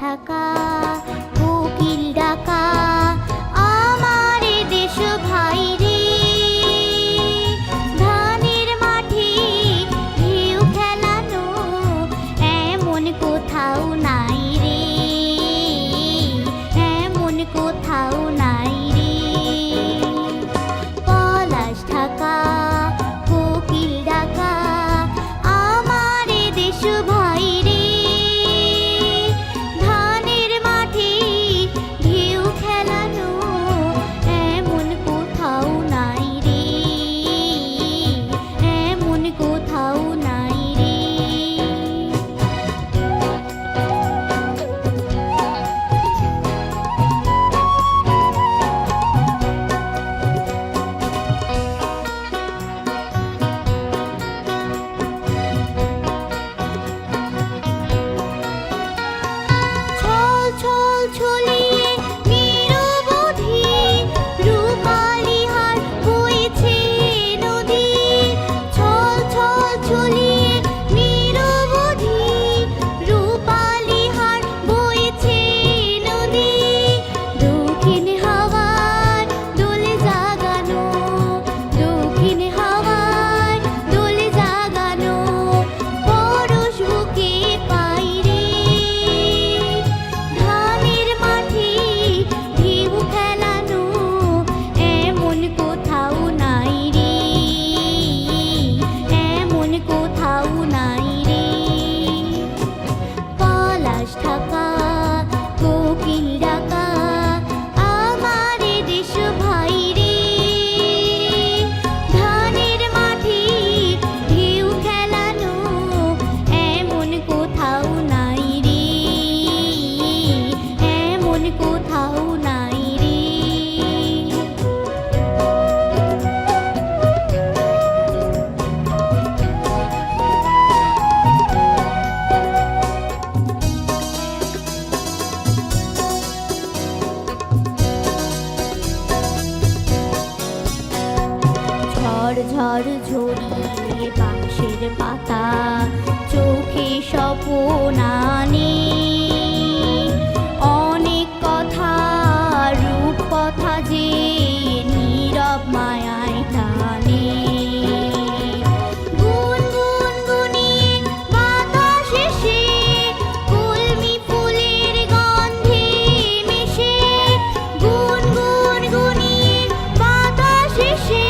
ঢাকা কোকিল ডাকা আমার দেশ ভাই রে। ধানের মাঠে ঢেউ খেলানো এমন কোথাও নাই রে, এমন কোথাও নাই রে। পলাশ ঢাকা কোকিল ডাকা আমার দেশ ভাই রে। ধানের মাঠে ঢেউ খেলানো এমন কোথাও নাই রে, এমন কোথাও নাই রে। ছল ছল ছলিয়ে নিরবধি রূপালি হার বইছে নদী। ছল ছল ছলিয়ে নিরবধি রূপালি হার বইছে নদী। দক্ষিণ হাওয়ায় দোলে জাগানো, দক্ষিণ হাওয়ায় দোলে জাগানো পরশ বুকে পাই রে। ধানের মাঠে ঢেউ খেলানো এমন কোথাও নাই রে, এমন কোথাও নাই রে। পলাশ ঢাকা কোকিল ডাকা আমার দেশ ভাই রে। ধানের মাঠে ঢেউ খেলানো এমন কোথাও নাই রে, এমন কোথাও নাই রে। ঝড় ঝড় ঝরিয়ে বাঁশের পাতা চোখে স্বপ্ন আনে। অনেক কথা রূপ কথা যে নীরব মায়ায় টানে। গুন গুন গুনিয়ে বাতাস এসে কলমি ফুলের গন্ধে মিশে। গুন গুন গুনিয়ে বাতাস এসে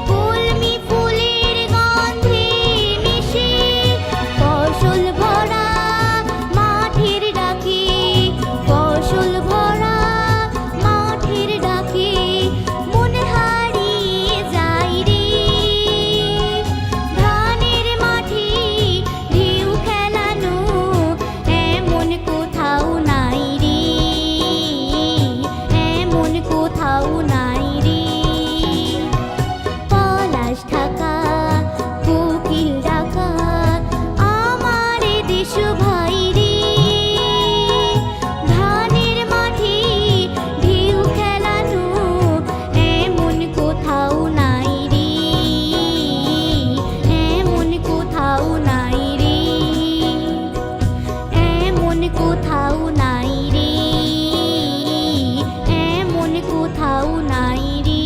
কলমি ফুলের গন্ধে মিশে। ফসল ভরা মাঠের ডাকে, ফসল ভরা মাঠের ডাকে মন হারিয়ে যায় রে। ধানের মাঠে ঢেউ খেলানো এমন কোথাও নাই রে, এমন কোথাও নাই রে। পলাশ ঢাকা কোকিল ডাকা আমার দেশ ভাই রে। ধানের মাঠে ঢেউ খেলানো এমন কোথাও নাই রে, এমন কোথাও নাই রে, এমন কোথাও নাই রে, এমন কোথাও নাই রে।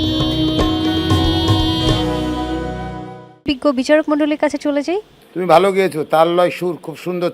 বিজ্ঞ বিচারক মণ্ডলীর কাছে চলে যাই। তুমি ভালো গেয়েছো, তাল লয় সুর খুব সুন্দর।